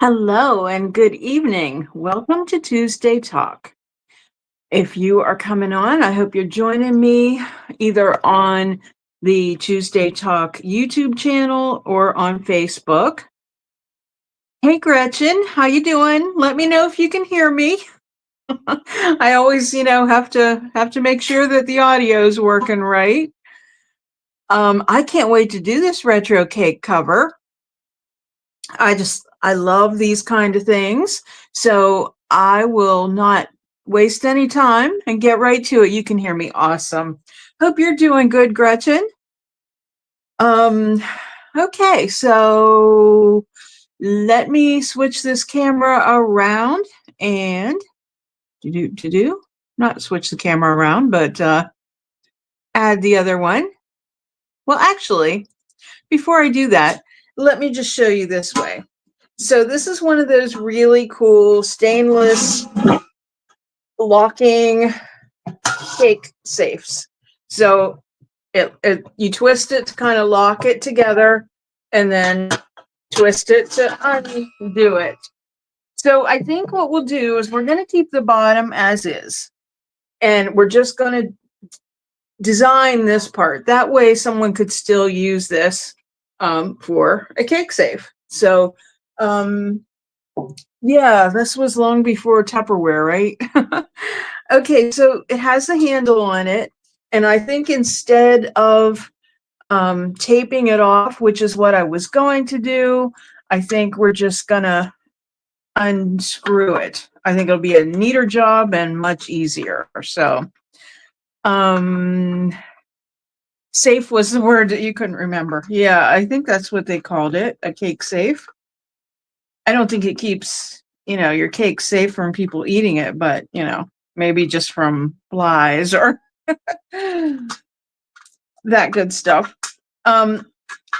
Hello and good evening. Welcome to Tuesday Talk. If you are coming on, I hope you're joining me either on the Tuesday Talk YouTube channel or on Facebook. Hey Gretchen, how you doing? Let me know if you can hear me. I always, have to make sure that the audio is working right. I can't wait to do this retro cake cover. I love these kind of things. So I will not waste any time and get right to it. You can hear me awesome. Hope you're doing good, Gretchen. Um, okay, so let me switch this camera around and not switch the camera around, but add the other one. Well, actually, before I do that, let me just show you this way. So this is one of those really cool stainless locking cake safes. So you twist it to kind of lock it together and then twist it to undo it. So I think what we'll do is we're going to keep the bottom as is. And we're just going to design this part. That way someone could still use this for a cake safe. So yeah, this was long before Tupperware, right? Okay, so it has a handle on it. And I think instead of taping it off, which is what I was going to do, I think we're just going to unscrew it. I think it'll be a neater job and much easier. So, safe was the word that you couldn't remember. Yeah, I think that's what they called it, a cake safe. I don't think it keeps, your cake safe from people eating it, but, maybe just from flies or that good stuff.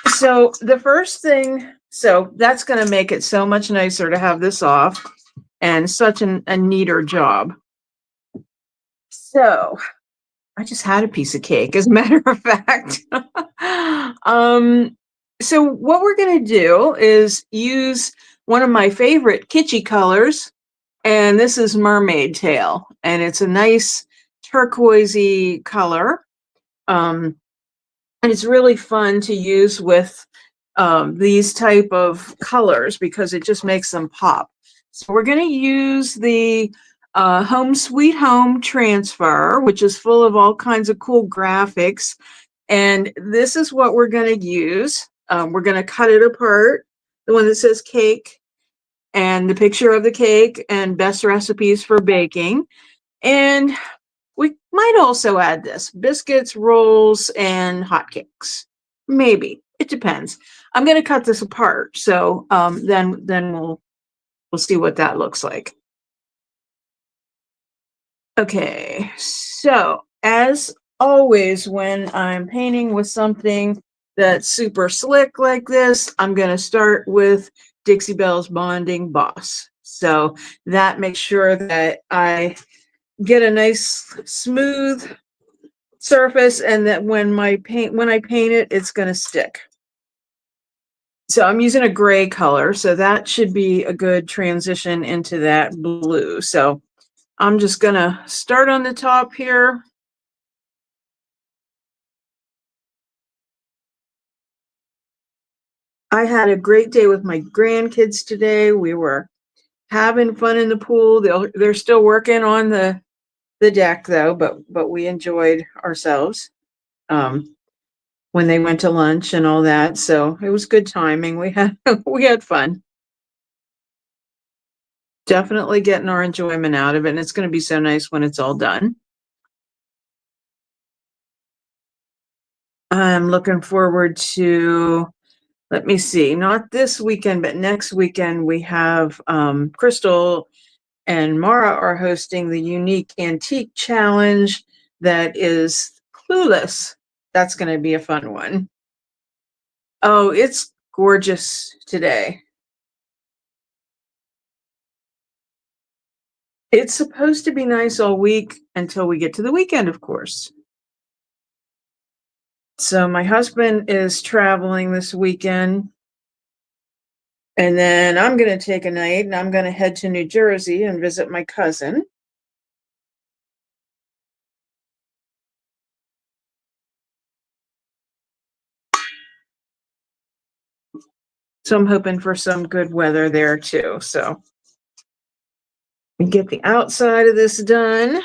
So the first thing, so that's going to make it so much nicer to have this off and such a neater job. So I just had a piece of cake, as a matter of fact. So what we're going to do is use one of my favorite kitschy colors, and this is Mermaid Tail, and it's a nice turquoisey color. And it's really fun to use with these type of colors because it just makes them pop. So we're going to use the Home Sweet Home transfer, which is full of all kinds of cool graphics. And this is what we're going to use. We're going to cut it apart, the one that says cake and the picture of the cake and best recipes for baking. And we might also add this, biscuits, rolls, and hotcakes. Maybe. It depends. I'm going to cut this apart. So then we'll see what that looks like. Okay, so as always, when I'm painting with something that's super slick like this, I'm going to start with Dixie Belle's Bonding Boss. So that makes sure that I get a nice smooth surface and that when I paint it, it's going to stick. So I'm using a gray color, so that should be a good transition into that blue. So I'm just going to start on the top here. I had a great day with my grandkids today. We were having fun in the pool. They're still working on the deck though, but we enjoyed ourselves when they went to lunch and all that. So it was good timing. We had fun. Definitely getting our enjoyment out of it. And it's going to be so nice when it's all done. I'm looking forward to, let me see, not this weekend, but next weekend we have Crystal and Mara are hosting the Unique Antique Challenge that is Clueless. That's going to be a fun one. Oh, it's gorgeous today. It's supposed to be nice all week until we get to the weekend, of course. So my husband is traveling this weekend. And then I'm going to take a night and I'm going to head to New Jersey and visit my cousin. So I'm hoping for some good weather there too. So we get the outside of this done.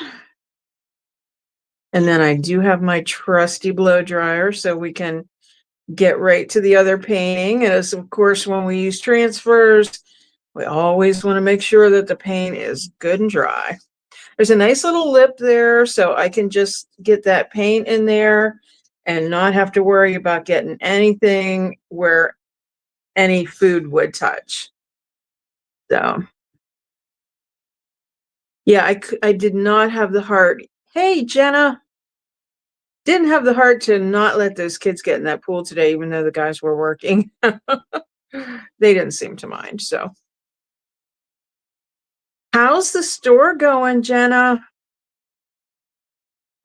And then I do have my trusty blow dryer so we can get right to the other painting. As of course, when we use transfers, we always want to make sure that the paint is good and dry. There's a nice little lip there, so I can just get that paint in there and not have to worry about getting anything where any food would touch. So, yeah, I did not have the heart. Hey, Jenna, didn't have the heart to not let those kids get in that pool today, even though the guys were working. They didn't seem to mind. So, how's the store going, Jenna?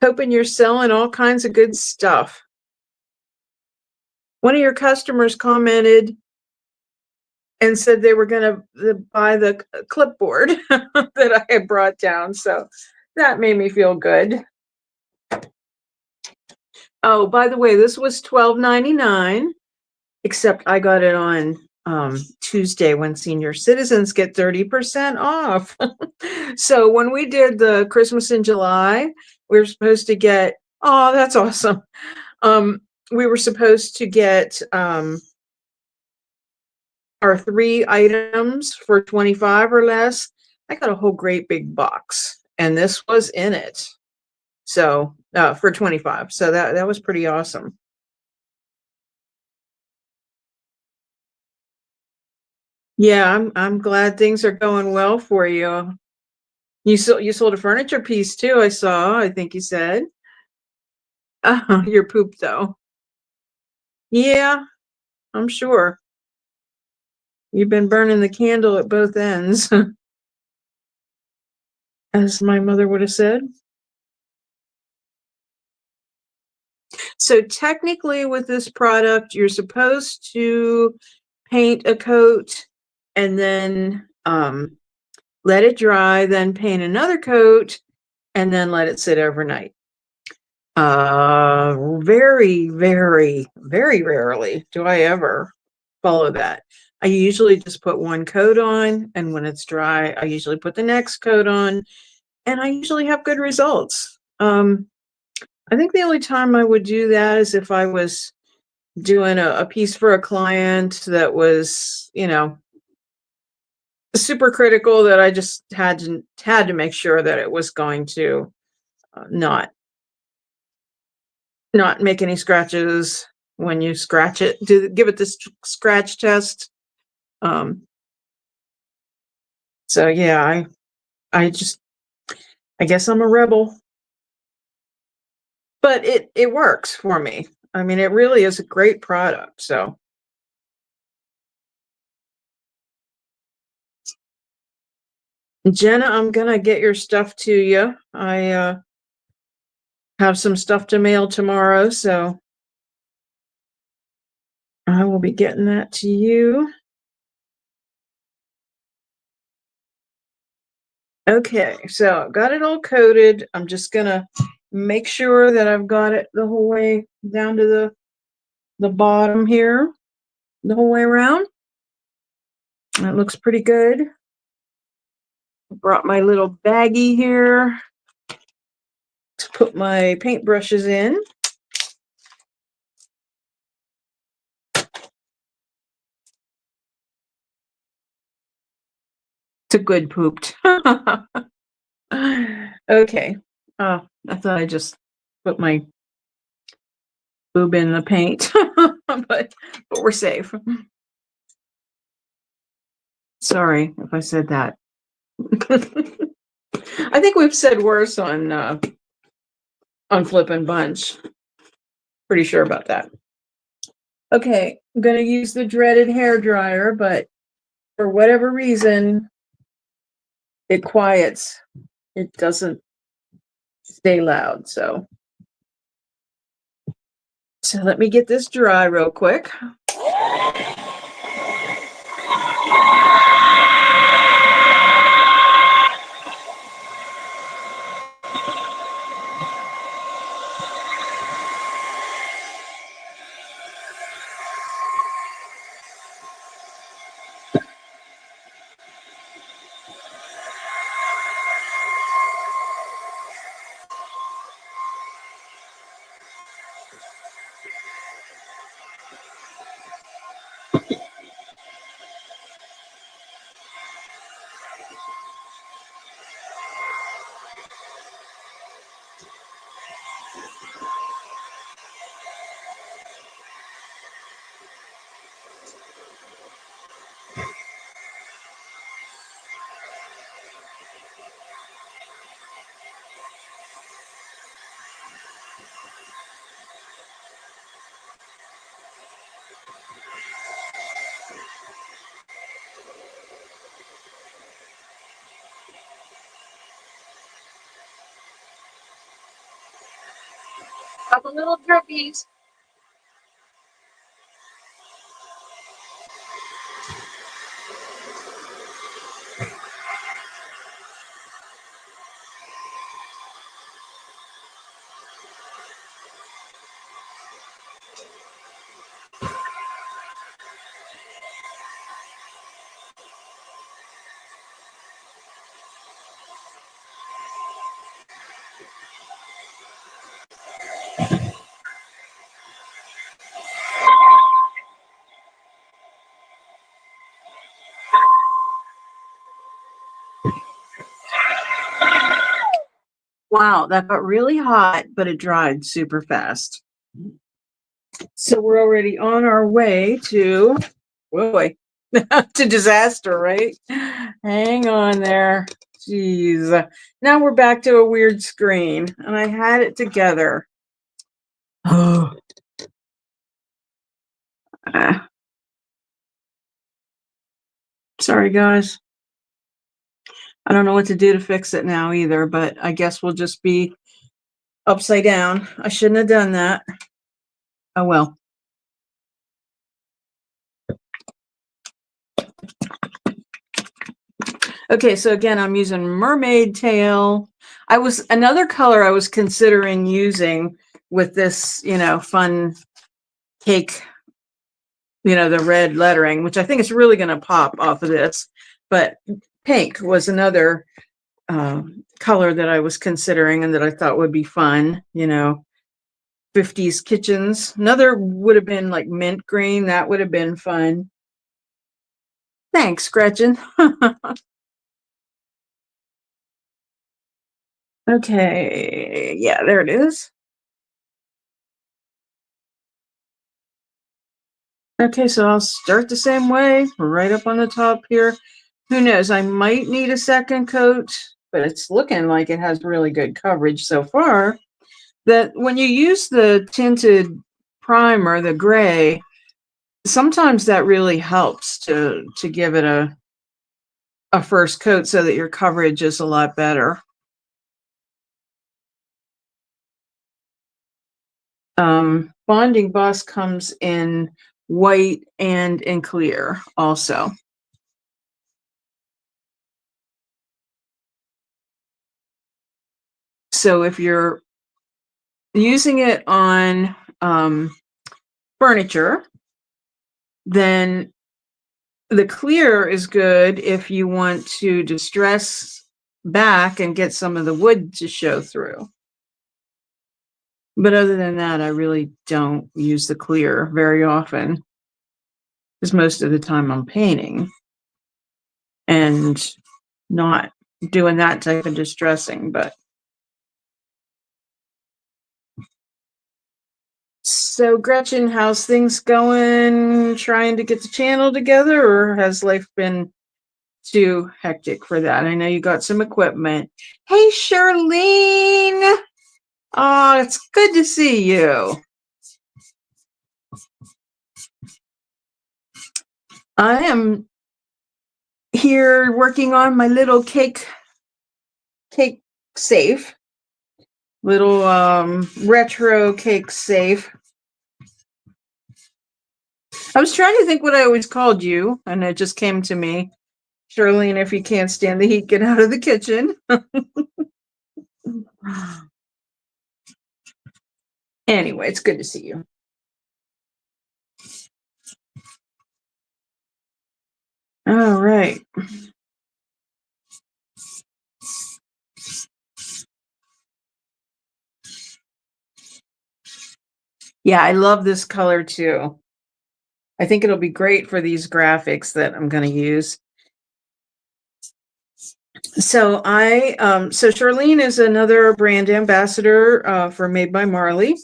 Hoping you're selling all kinds of good stuff. One of your customers commented and said they were going to buy the clipboard that I had brought down. So that made me feel good. Oh, by the way, this was $12.99, except I got it on Tuesday when senior citizens get 30% off. So when we did the Christmas in July, we were supposed to get, oh, that's awesome. We were supposed to get our 3 items for 25 or less. I got a whole great big box, and this was in it. So for 25. So that was pretty awesome. Yeah, I'm glad things are going well for you. You sold a furniture piece too, I saw, I think you said. Your poop though. Yeah, I'm sure. You've been burning the candle at both ends, as my mother would have said. So technically with this product, you're supposed to paint a coat and then let it dry, then paint another coat, and then let it sit overnight. Very, very, very rarely do I ever follow that. I usually just put one coat on, and when it's dry, I usually put the next coat on, and I usually have good results. I think the only time I would do that is if I was doing a piece for a client that was, super critical, that I just had to make sure that it was going to not make any scratches when you scratch it. Give it this scratch test. Um, so yeah, I guess I'm a rebel, but it works for me. I mean, it really is a great product. So Jenna, I'm gonna get your stuff to you. I have some stuff to mail tomorrow, so I will be getting that to you. Okay, so I've got it all coated. I'm just gonna make sure that I've got it the whole way down to the bottom here, the whole way around. That looks pretty good. I brought my little baggie here to put my paintbrushes in. It's a good pooped. Okay. Oh, I thought I just put my boob in the paint, but we're safe. Sorry if I said that. I think we've said worse on Flippin' Bunch. Pretty sure about that. Okay, I'm gonna use the dreaded hair dryer, but for whatever reason, it quiets. It doesn't stay loud. So let me get this dry real quick. Couple little drippies. Wow, that got really hot, but it dried super fast. So we're already on our way to, boy, to disaster, right? Hang on there. Jeez. Now we're back to a weird screen, and I had it together. Oh. Sorry, guys. I don't know what to do to fix it now either, but I guess we'll just be upside down. I shouldn't have done that. Oh well. Okay, so again, I'm using mermaid tail. Another color I was considering using with this, fun cake, the red lettering, which I think is really going to pop off of this. But pink was another color that I was considering and that I thought would be fun, 50s kitchens. Another would have been like mint green. That would have been fun. Thanks, Gretchen. Okay, yeah, there it is. Okay, so I'll start the same way, right up on the top here. Who knows, I might need a second coat, but it's looking like it has really good coverage so far. That when you use the tinted primer, the gray, sometimes that really helps to give it a first coat so that your coverage is a lot better. Bonding Boss comes in white and in clear also. So if you're using it on furniture, then the clear is good if you want to distress back and get some of the wood to show through. But other than that, I really don't use the clear very often, because most of the time I'm painting and not doing that type of distressing. But so, Gretchen, how's things going? Trying to get the channel together, or has life been too hectic for that? I know you got some equipment. Hey, Charlene. Oh, it's good to see you. I am here working on my little cake safe, little retro cake safe. I was trying to think what I always called you, and it just came to me. Charlene, if you can't stand the heat, get out of the kitchen. Anyway, it's good to see you. All right. Yeah, I love this color too. I think it'll be great for these graphics that I'm going to use. So so Charlene is another brand ambassador for Made by Marley.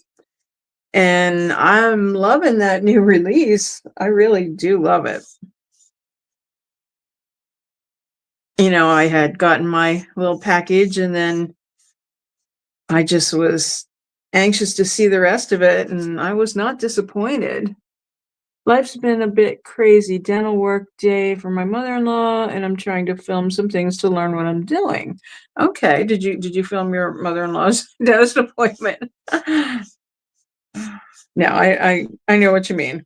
And I'm loving that new release. I really do love it. I had gotten my little package and then I just was anxious to see the rest of it, and I was not disappointed. Life's been a bit crazy. Dental work day for my mother-in-law, and I'm trying to film some things to learn what I'm doing. Okay, did you film your mother-in-law's dentist appointment? No, I know what you mean.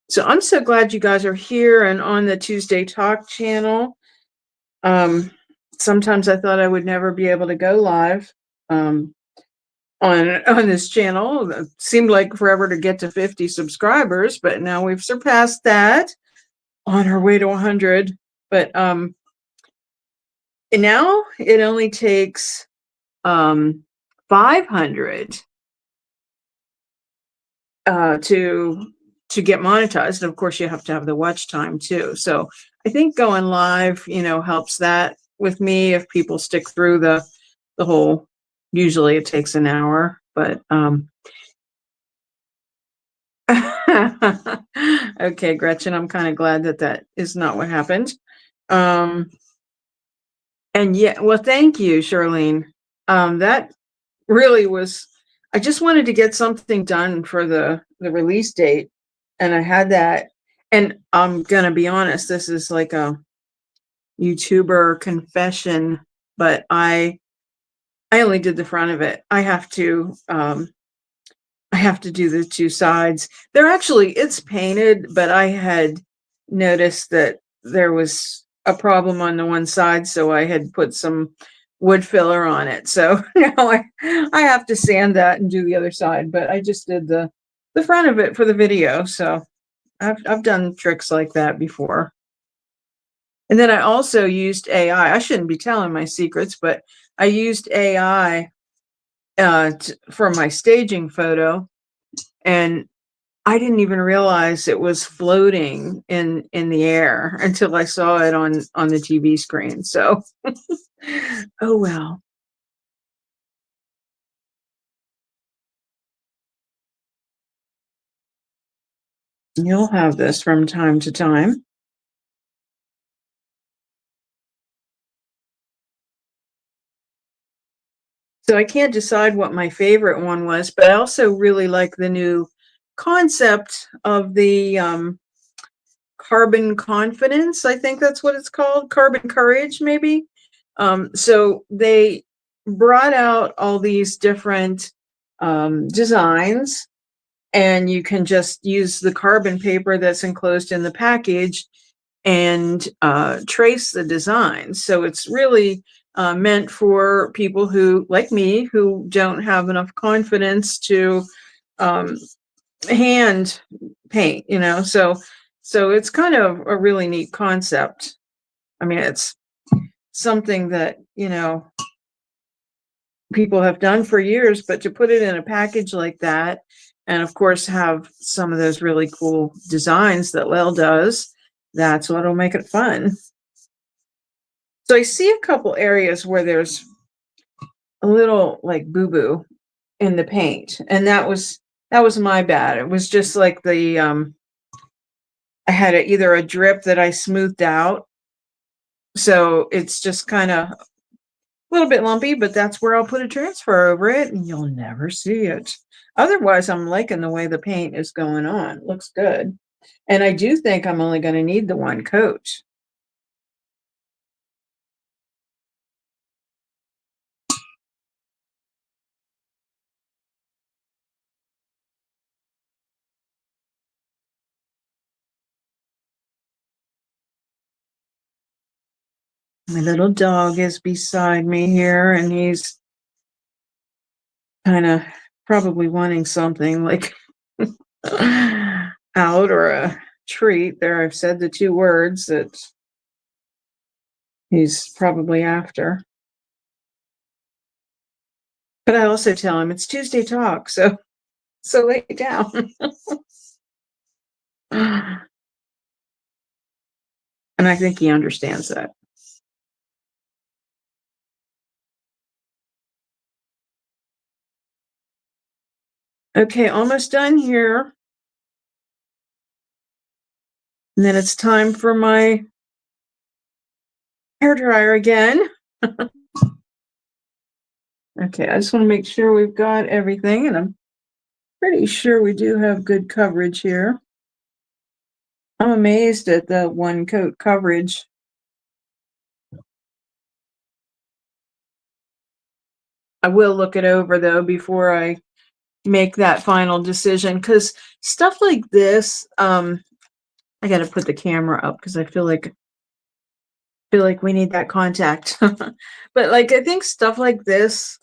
So I'm so glad you guys are here and on the Tuesday Talk channel. Um, Sometimes I thought I would never be able to go live um, on this channel. It seemed like forever to get to 50 subscribers, but now we've surpassed that, on our way to 100. But and now it only takes 500 to get monetized. And of course, you have to have the watch time too. So I think going live, helps that with me if people stick through the whole. Usually, it takes an hour, but okay, Gretchen, I'm kind of glad that that is not what happened. Um, and yeah, well, thank you, Charlene. That really was. I just wanted to get something done for the release date, and I had that. And I'm gonna be honest, this is like a YouTuber confession, but I only did the front of it. I have to do the two sides. They're actually, it's painted, but I had noticed that there was a problem on the one side, so I had put some wood filler on it. So now I have to sand that and do the other side, but I just did the front of it for the video. So I've done tricks like that before. And then I also used AI. I shouldn't be telling my secrets, but I used AI for my staging photo, and I didn't even realize it was floating in the air until I saw it on the TV screen. So, oh well, you'll have this from time to time. So I can't decide what my favorite one was, but I also really like the new concept of the carbon confidence. I think that's what it's called, carbon courage, maybe. So they brought out all these different designs, and you can just use the carbon paper that's enclosed in the package and trace the design. So it's really meant for people who, like me, who don't have enough confidence to um, hand paint. So it's kind of a really neat concept. I mean, it's something that people have done for years, but to put it in a package like that, and of course have some of those really cool designs that Lel does, that's what'll make it fun. So I see a couple areas where there's a little like boo-boo in the paint, and that was my bad. It was just like I had either a drip that I smoothed out, so it's just kind of a little bit lumpy, but that's where I'll put a transfer over it and you'll never see it. Otherwise, I'm liking the way the paint is going on. It looks good. And I do think I'm only going to need the one coat. My little dog is beside me here, and he's kind of probably wanting something like out or a treat. There, I've said the two words that he's probably after. But I also tell him it's Tuesday talk, so lay down. And I think he understands that. Okay, almost done here. And then it's time for my hair dryer again. Okay, I just want to make sure we've got everything, and I'm pretty sure we do have good coverage here. I'm amazed at the one coat coverage. I will look it over though before I make that final decision, because stuff like this, I got to put the camera up because I feel like we need that contact. But like I think stuff like this,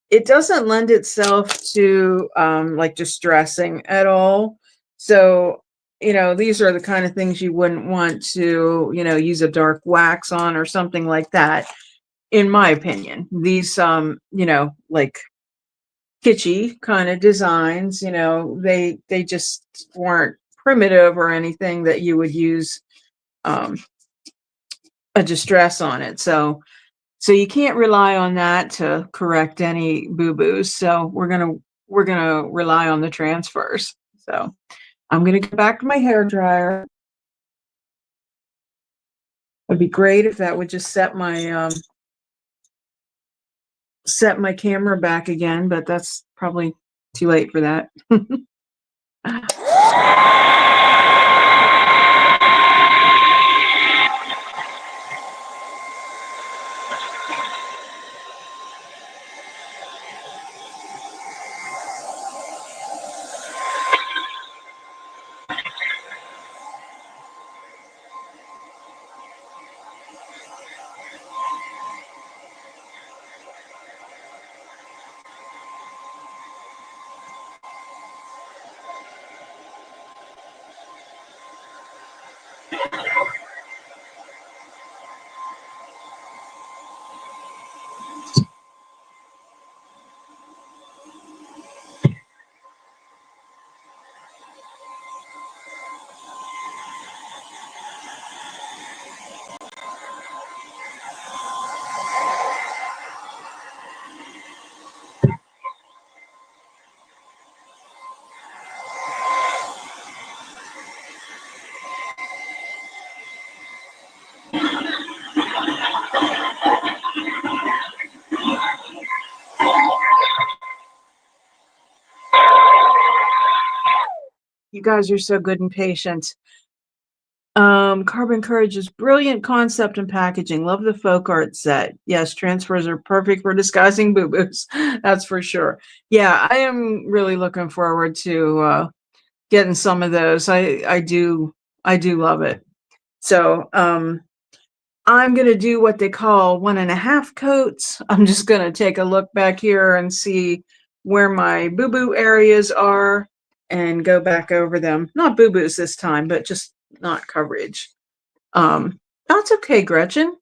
it doesn't lend itself to like distressing at all. So, these are the kind of things you wouldn't want to, use a dark wax on or something like that, in my opinion. These like kitschy kind of designs, they just weren't primitive or anything that you would use um a distress on it. So you can't rely on that to correct any boo-boos. So we're gonna rely on the transfers. So I'm gonna go back to my hair dryer. It'd be great if that would just set my camera back again, but that's probably too late for that. You guys are so good and patient. Carbon Courage is brilliant concept and packaging. Love the folk art set. Yes, transfers are perfect for disguising boo-boos. That's for sure. Yeah, I am really looking forward to getting some of those. I do love it. So I'm gonna do what they call 1.5 coats. I'm just gonna take a look back here and see where my boo-boo areas are and go back over them. Not boo-boos this time, but just not coverage. That's okay, Gretchen.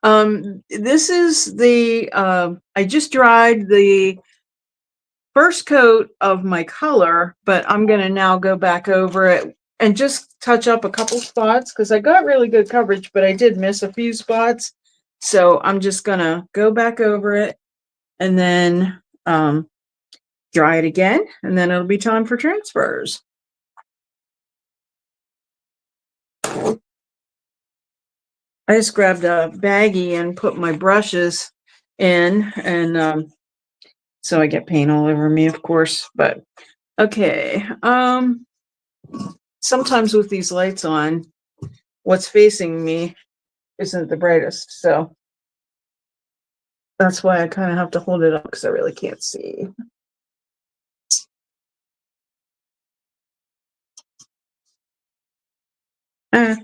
This is I just dried the first coat of my color, but I'm gonna now go back over it and just touch up a couple spots because I got really good coverage, but I did miss a few spots. So I'm just gonna go back over it and then dry it again, and then it'll be time for transfers. I just grabbed a baggie and put my brushes in, and so I get paint all over me, of course. But okay, sometimes with these lights on, what's facing me isn't the brightest, so that's why I kind of have to hold it up because I really can't see. I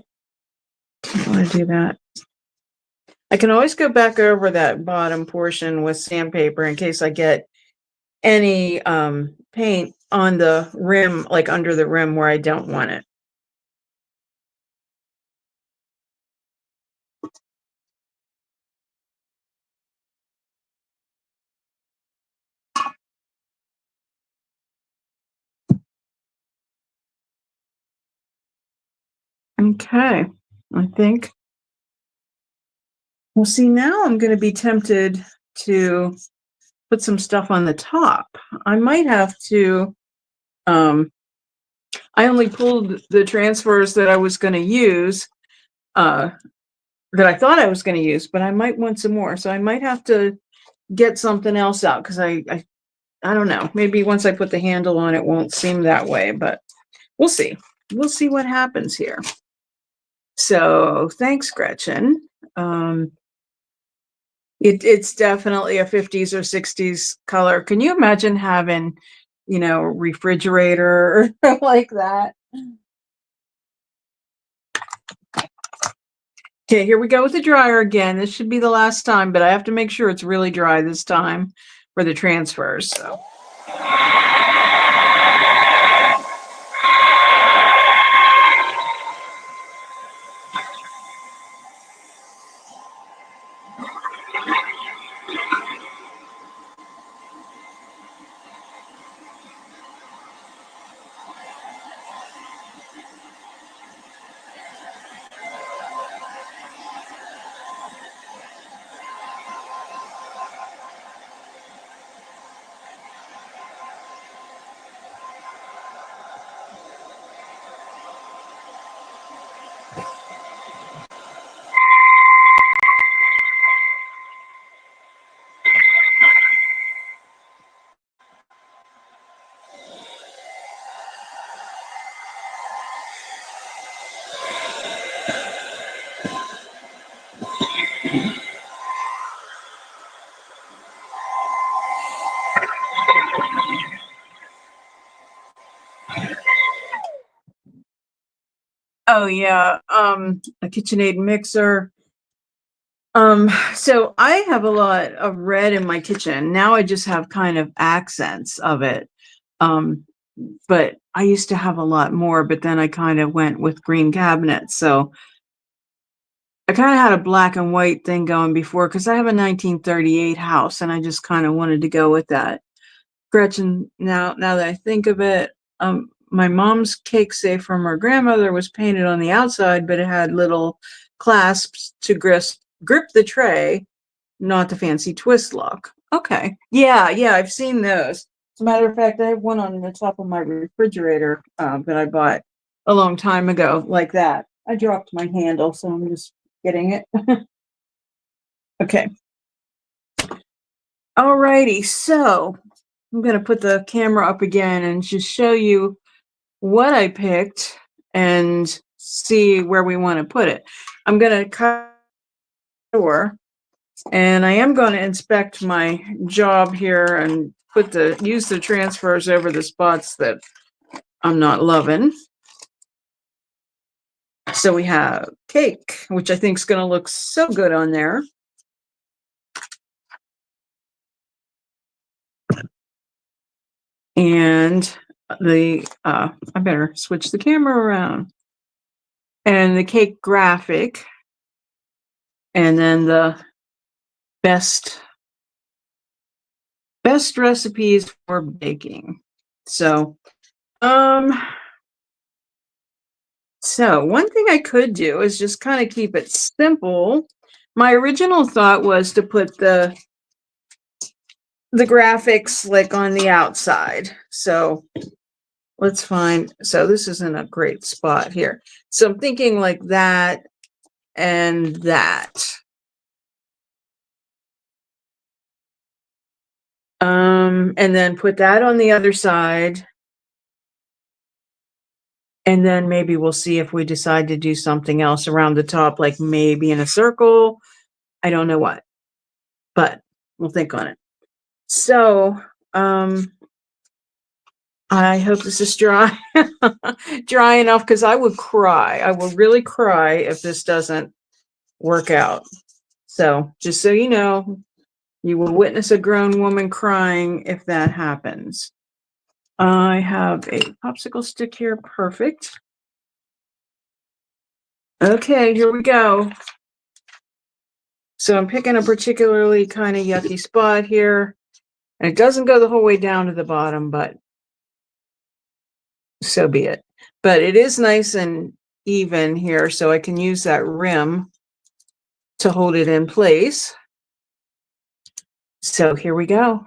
want to do that. I can always go back over that bottom portion with sandpaper in case I get any paint on the rim, like under the rim where I don't want it. Okay, I think. Well, see, now I'm going to be tempted to put some stuff on the top. I might have to, I only pulled the transfers that I was going to use, that I thought I was going to use, but I might want some more. So I might have to get something else out because I don't know. Maybe once I put the handle on, it won't seem that way, but we'll see. we'll see what happens here. So thanks, Gretchen. It's definitely a 50s or 60s color. Can you imagine having, refrigerator like that? Okay, here we go with the dryer again. This should be the last time, but I have to make sure it's really dry this time for the transfers. So. Oh yeah, a KitchenAid mixer. So I have a lot of red in my kitchen. Now I just have kind of accents of it. Um, but I used to have a lot more, but then I kind of went with green cabinets. So I kind of had a black and white thing going before because I have a 1938 house and I just kind of wanted to go with that. Gretchen, now that I think of it, my mom's cake safe from her grandmother was painted on the outside, but it had little clasps to grip the tray, not the fancy twist lock. Okay. Yeah, I've seen those. As a matter of fact, I have one on the top of my refrigerator that I bought a long time ago, like that. I dropped my handle, so I'm just getting it. Okay. Alrighty, so I'm going to put the camera up again and just show you what I picked and see where we want to put it. I'm going to cut the door and I am going to inspect my job here and use the transfers over the spots that I'm not loving. So we have cake, which I think is going to look so good on there. And I better switch the camera around. And the cake graphic. And then the best recipes for baking. So one thing I could do is just kind of keep it simple. My original thought was to put the graphics like on the outside. So let's find, so this isn't a great spot here. So I'm thinking like that and that. And then put that on the other side. And then maybe we'll see if we decide to do something else around the top, like maybe in a circle. I don't know what, but we'll think on it. So, I hope this is dry, dry enough because I would cry. I will really cry if this doesn't work out. So just so you know, you will witness a grown woman crying if that happens. I have a popsicle stick here. Perfect. Okay, here we go. So I'm picking a particularly kind of yucky spot here. And it doesn't go the whole way down to the bottom, but so be it. But it is nice and even here, so I can use that rim to hold it in place. So here we go.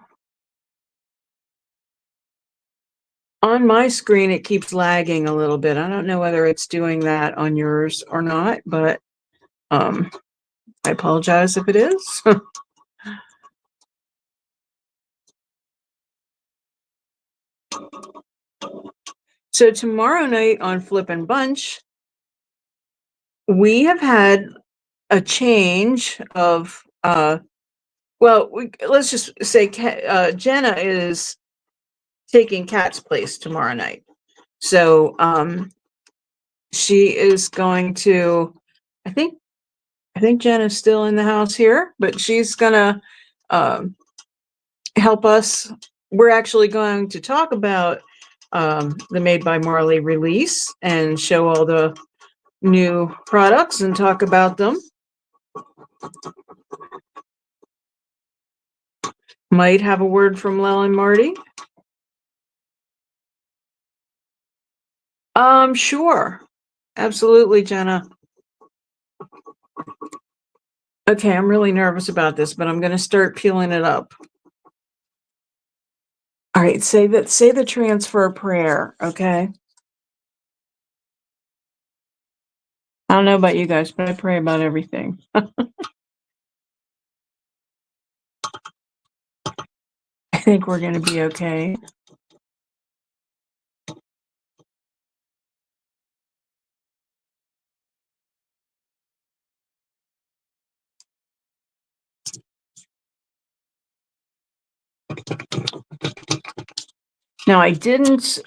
On my screen, it keeps lagging a little bit. I don't know whether it's doing that on yours or not, but I apologize if it is. So tomorrow night on Flippin' Bunch, we have had a change of well, let's just say Jenna is taking Kat's place tomorrow night. So she is going to, I think Jenna's still in the house here, but she's gonna um, help us. We're actually going to talk about the Made by Marley release and show all the new products and talk about them. Might have a word from Lel and Marty. Sure. Absolutely, Jenna. Okay, I'm really nervous about this, but I'm going to start peeling it up. All right, say the transfer prayer, okay? I don't know about you guys, but I pray about everything. I think we're going to be okay. Now, I didn't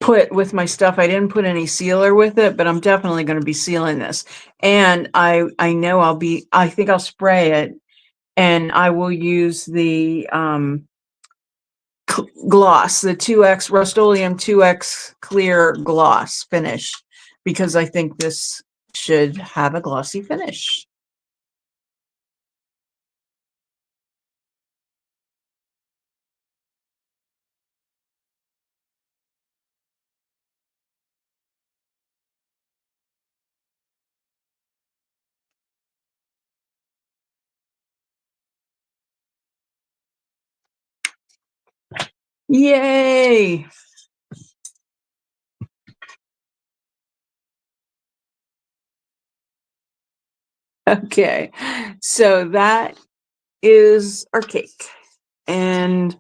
put with my stuff, I didn't put any sealer with it, but I'm definitely going to be sealing this. And I know I think I'll spray it, and I will use the gloss, the 2X Rust-Oleum 2X clear gloss finish, because I think this should have a glossy finish. Yay! Okay, so that is our cake, and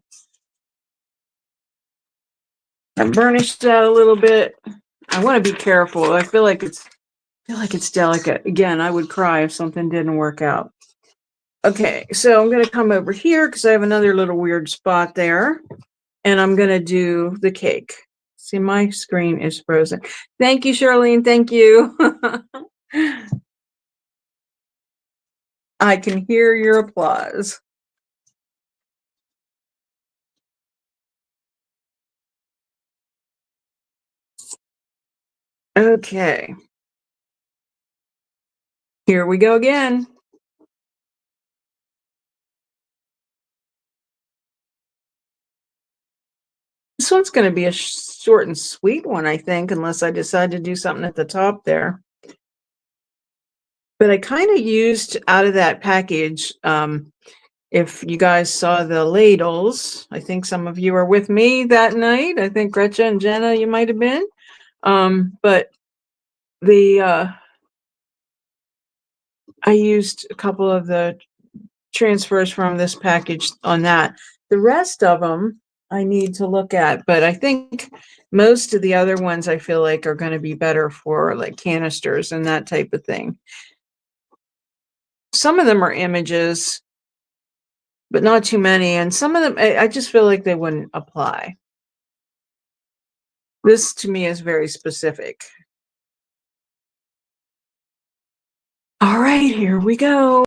I burnished that a little bit. I want to be careful. I feel like it's delicate. Again, I would cry if something didn't work out. Okay, so I'm going to come over here because I have another little weird spot there, and I'm going to do the cake. See, my screen is frozen. Thank you, Charlene. Thank you. I can hear your applause. Okay. Here we go again. This one's going to be a short and sweet one, I think, unless I decide to do something at the top there. But I kind of used out of that package, if you guys saw the ladles, I think some of you were with me that night. I think Gretchen and Jenna, you might have been. But the I used a couple of the transfers from this package on that. The rest of them I need to look at, but I think most of the other ones I feel like are going to be better for like canisters and that type of thing. Some of them are images, but not too many. And some of them, I just feel like they wouldn't apply. This to me is very specific. All right, here we go.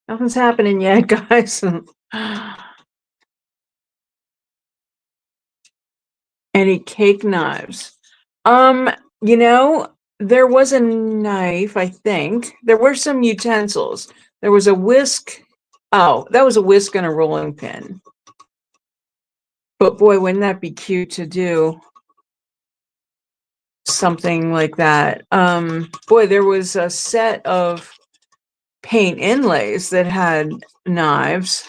Nothing's happening yet, guys. Any cake knives? You know, there was a knife, I think. There were some utensils. There was a whisk. Oh, that was a whisk and a rolling pin. But boy, wouldn't that be cute to do something like that. Boy, there was a set of paint inlays that had knives,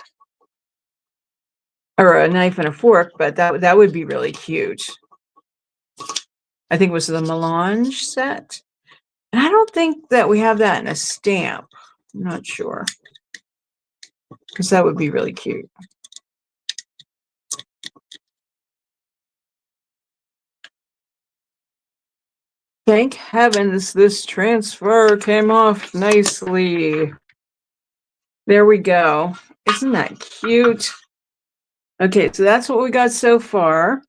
or a knife and a fork, but that would be really cute. I think it was the melange set. I don't think that we have that in a stamp. I'm not sure. Because that would be really cute. Thank heavens this transfer came off nicely. There we go. Isn't that cute? Okay, so that's what we got so far.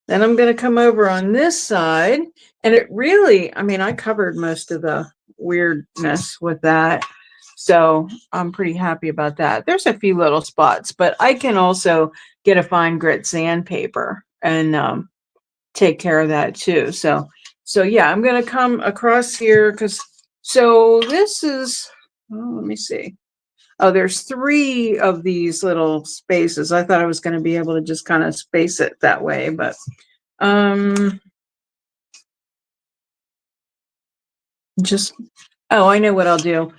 Then I'm going to come over on this side. And it really, I mean, I covered most of the weirdness with that. So I'm pretty happy about that. There's a few little spots, but I can also get a fine grit sandpaper and take care of that too. So yeah, I'm going to come across here because, so this is, oh, let me see. Oh, there's 3 of these little spaces. I thought I was going to be able to just kind of space it that way, but just, oh, I know what I'll do.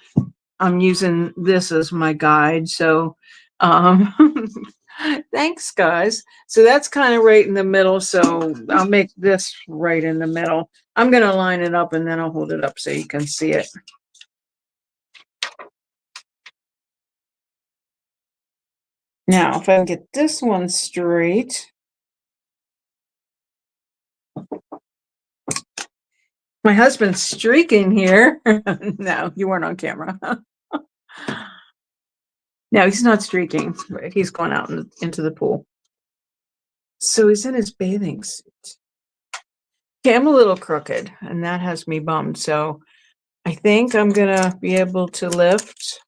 I'm using this as my guide. So, um, thanks guys. So that's kind of right in the middle. So I'll make this right in the middle. I'm going to line it up and then I'll hold it up so you can see it. Now, if I can get this one straight. My husband's streaking here. No, you weren't on camera. No, he's not streaking. He's going out into the pool. So he's in his bathing suit. Okay, I'm a little crooked, and that has me bummed. So I think I'm gonna be able to lift.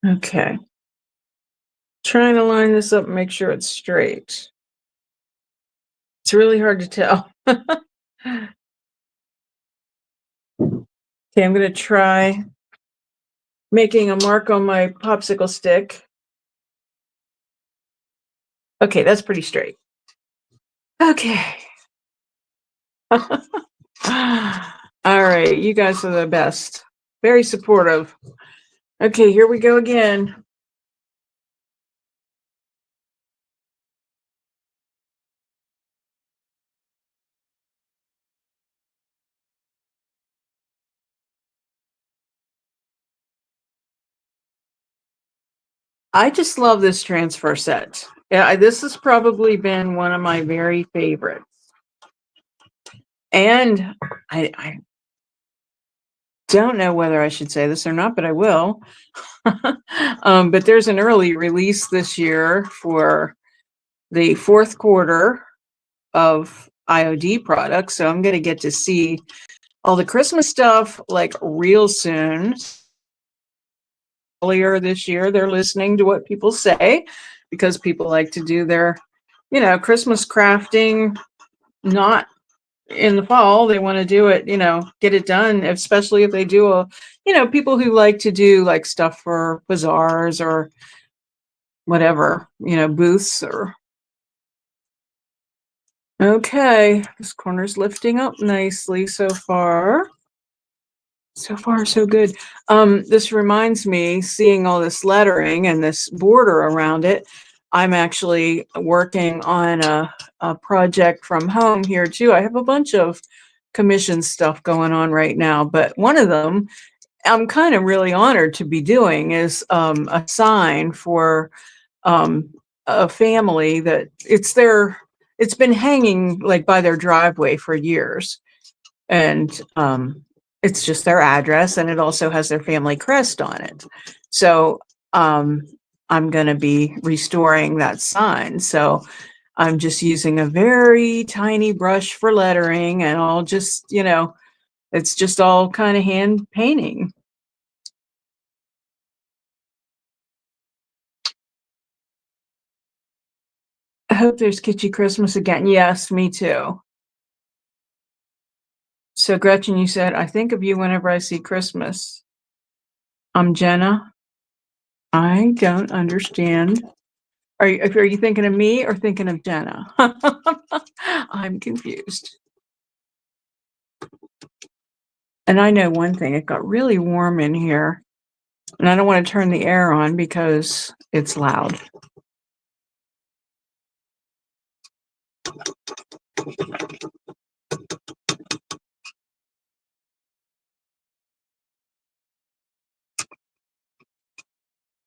Okay. Trying to line this up and make sure it's straight. It's really hard to tell. Okay, I'm gonna try making a mark on my popsicle stick. Okay, that's pretty straight. Okay. All right, you guys are the best. Very supportive. Okay, here we go again. I just love this transfer set. Yeah, this has probably been one of my very favorites. And I don't know whether I should say this or not, but I will. But there's an early release this year for the 4th quarter of IOD products. So I'm going to get to see all the Christmas stuff like real soon. Earlier this year, they're listening to what people say because people like to do their, Christmas crafting, not in the fall. They want to do it, get it done, especially if they do people who like to do like stuff for bazaars or whatever, booths or. Okay, this corner's lifting up nicely so far. So far, so good. This reminds me, seeing all this lettering and this border around it, I'm actually working on a project from home here too. I have a bunch of commission stuff going on right now, but one of them I'm kind of really honored to be doing is a sign for a family that it's been hanging like by their driveway for years. And it's just their address and it also has their family crest on it. So I'm going to be restoring that sign. So I'm just using a very tiny brush for lettering and I'll just, it's just all kind of hand painting. I hope there's Kitschy Christmas again. Yes, me too. So Gretchen, you said, I think of you whenever I see Christmas. I'm Jenna. I don't understand. Are you thinking of me or thinking of Jenna? I'm confused. And I know one thing, it got really warm in here. And I don't want to turn the air on because it's loud.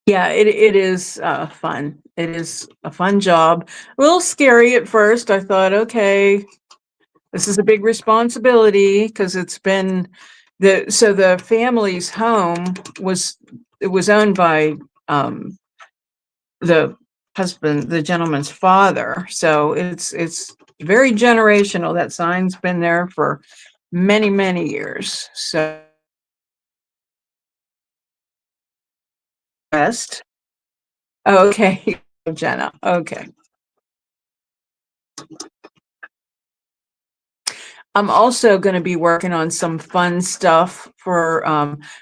Yeah, it is fun. It is a fun job. A little scary at first. I thought, okay, this is a big responsibility because it's been the family's home was it was owned by the the gentleman's father. So it's very generational. That sign's been there for many, many years. So best. Okay, Jenna. Okay. I'm also going to be working on some fun stuff for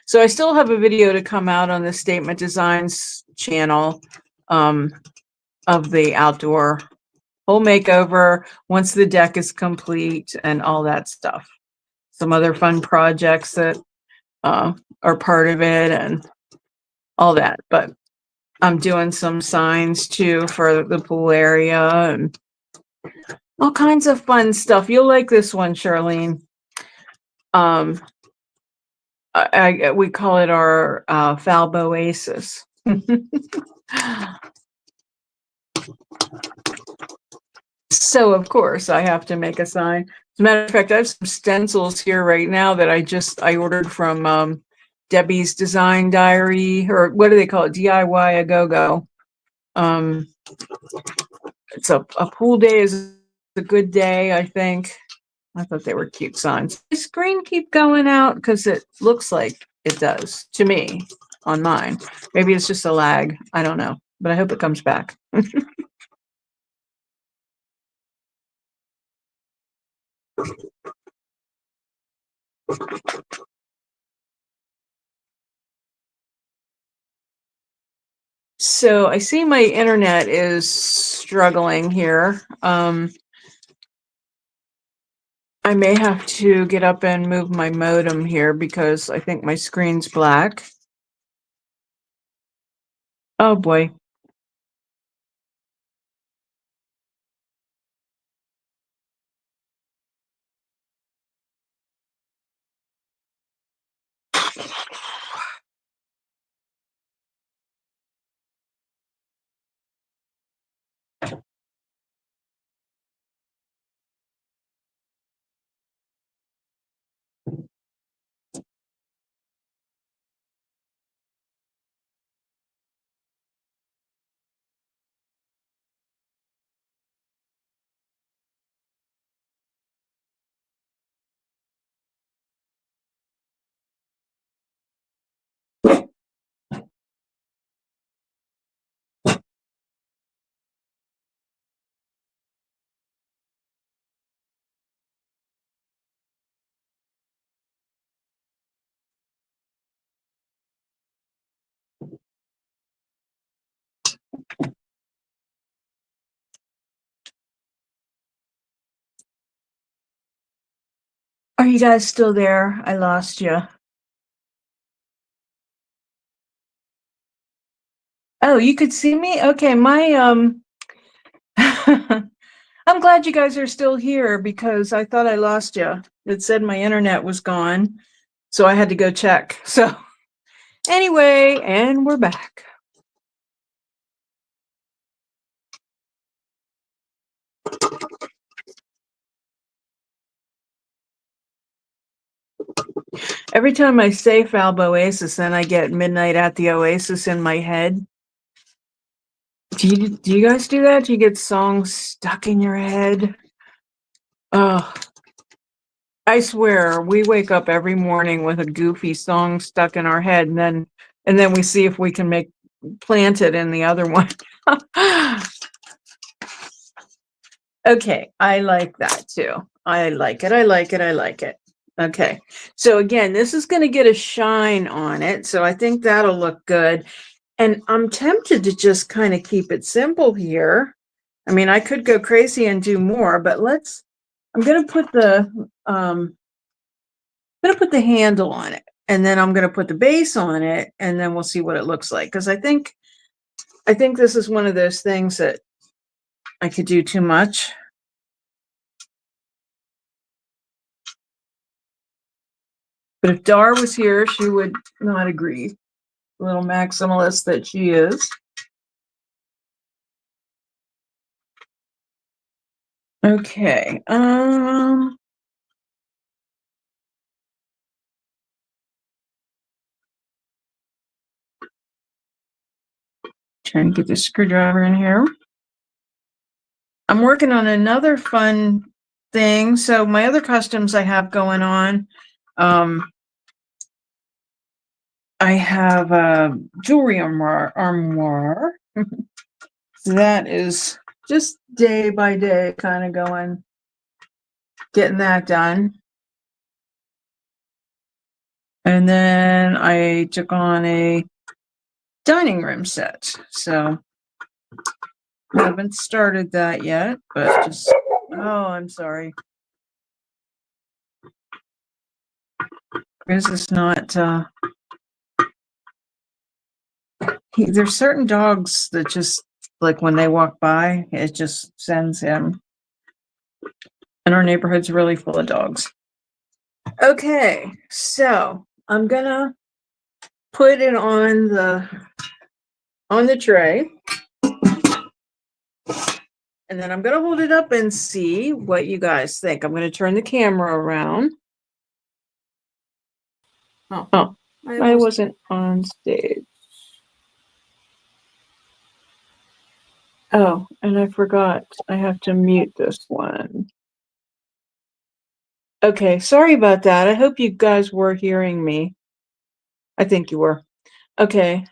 so I still have a video to come out on the Statement Designs channel um of the outdoor whole makeover once the deck is complete and all that stuff. Some other fun projects that are part of it and all that. But I'm doing some signs too for the pool area and all kinds of fun stuff. You'll like this one, Charlene. Um, we call it our Falboasis. So of course I have to make a sign. As a matter of fact, I have some stencils here right now that I ordered from Debbie's Design Diary, or what do they call it? DIY a go-go. Um, it's a pool day is a good day, I think. I thought they were cute signs. The screen keep going out because it looks like it does to me on mine. Maybe it's just a lag. I don't know, but I hope it comes back. So I see my internet is struggling here. I may have to get up and move my modem here because I think my screen's black. Oh boy. Are you guys still there? I lost you. Oh, you could see me? Okay, my I'm glad you guys are still here because I thought I lost you. It said my internet was gone, so I had to go check. So anyway, and we're back. Every time I say Falboasis, then I get Midnight at the Oasis in my head. Do you guys do that? Do you get songs stuck in your head? Oh, I swear, we wake up every morning with a goofy song stuck in our head, and then we see if we can make plant it in the other one. Okay, I like that too. I like it. I like it. I like it. Okay. So again, this is going to get a shine on it. So I think that'll look good. And I'm tempted to just kind of keep it simple here. I mean, I could go crazy and do more, but I'm going to put the handle on it. and then I'm going to put the base on it, and then we'll see what it looks like. Because I think this is one of those things that I could do too much. But if Dar was here, she would not agree. Little maximalist that she is. Okay. Trying to get the screwdriver in here. I'm working on another fun thing. So my other customs I have going on, I have a jewelry armoire. That is just day by day kind of going, getting that done. And then I took on a dining room set. So I haven't started that yet, but just, oh, I'm sorry. This is not, there's certain dogs that just, like when they walk by, it just sends him. And our neighborhood's really full of dogs. Okay, so I'm gonna put it on the tray. And then I'm gonna hold it up and see what you guys think. I'm gonna turn the camera around. Oh, I wasn't on stage. Oh, and I forgot. I have to mute this one. Okay, sorry about that. I hope you guys were hearing me. I think you were. Okay.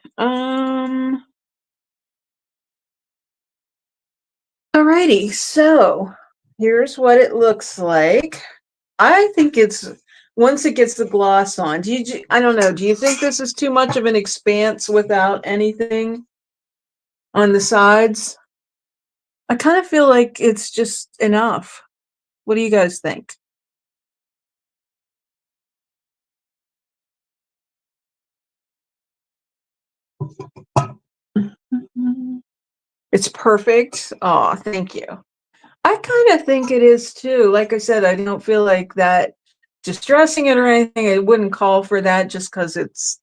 Alrighty, so here's what it looks like. I think it's once it gets the gloss on. I don't know. Do you think this is too much of an expanse without anything on the sides? I kind of feel like it's just enough. What do you guys think? It's perfect. Oh, thank you. I kind of think it is too. Like I said, I don't feel like that distressing it or anything. It wouldn't call for that just because it's,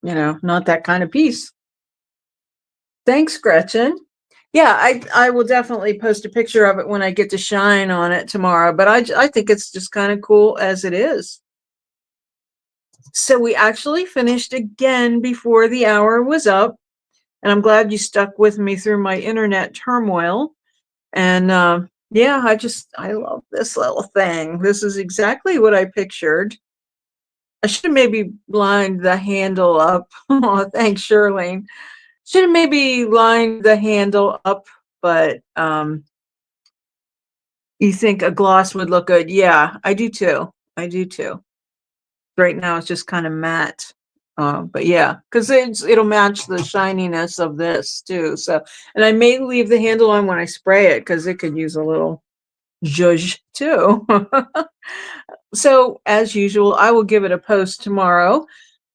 not that kind of piece. Thanks, Gretchen. Yeah, I will definitely post a picture of it when I get to shine on it tomorrow. But I think it's just kind of cool as it is. So we actually finished again before the hour was up. And I'm glad you stuck with me through my internet turmoil. And yeah, I love this little thing. This is exactly what I pictured. I should have maybe lined the handle up. Oh, thanks, Shirlene. Should have maybe lined the handle up, but you think a gloss would look good? Yeah, I do too. I do too. Right now it's just kind of matte. But yeah, because it'll match the shininess of this too. So, and I may leave the handle on when I spray it because it could use a little zhuzh too. So as usual, I will give it a post tomorrow,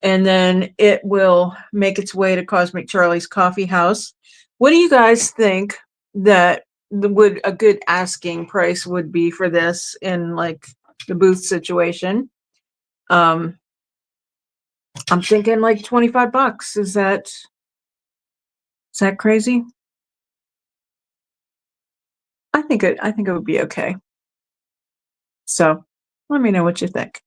and then it will make its way to Cosmic Charlie's Coffee House. What do you guys think that would a good asking price would be for this in like the booth situation? I'm thinking like $25. Is that crazy? I think it would be okay. So let me know what you think.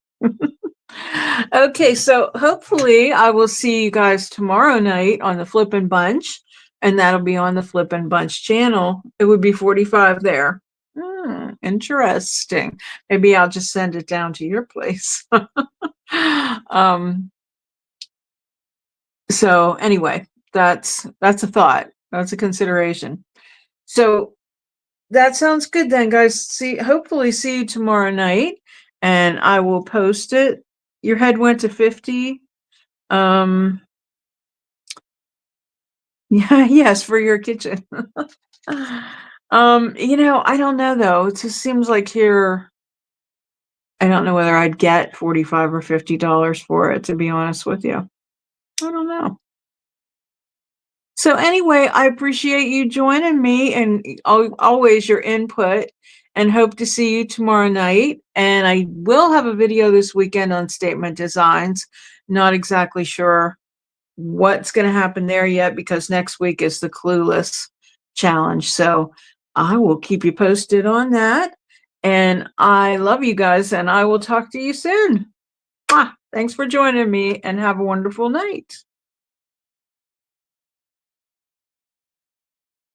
Okay, so hopefully I will see you guys tomorrow night on the Flippin' Bunch, and that'll be on the Flippin' Bunch channel. It would be 45 there. Interesting. Maybe I'll just send it down to your place. So anyway, that's a thought. That's a consideration. So that sounds good then, guys. Hopefully see you tomorrow night, and I will post it. Your head went to 50. Yeah, yes, for your kitchen. I don't know though. It just seems like here I don't know whether I'd get $45 or $50 for it, to be honest with you. I don't know. So anyway, I appreciate you joining me and always your input, and hope to see you tomorrow night. And I will have a video this weekend on statement designs. Not exactly sure what's going to happen there yet because next week is the Clueless challenge. So I will keep you posted on that. And I love you guys, and I will talk to you soon. Thanks for joining me, and have a wonderful night.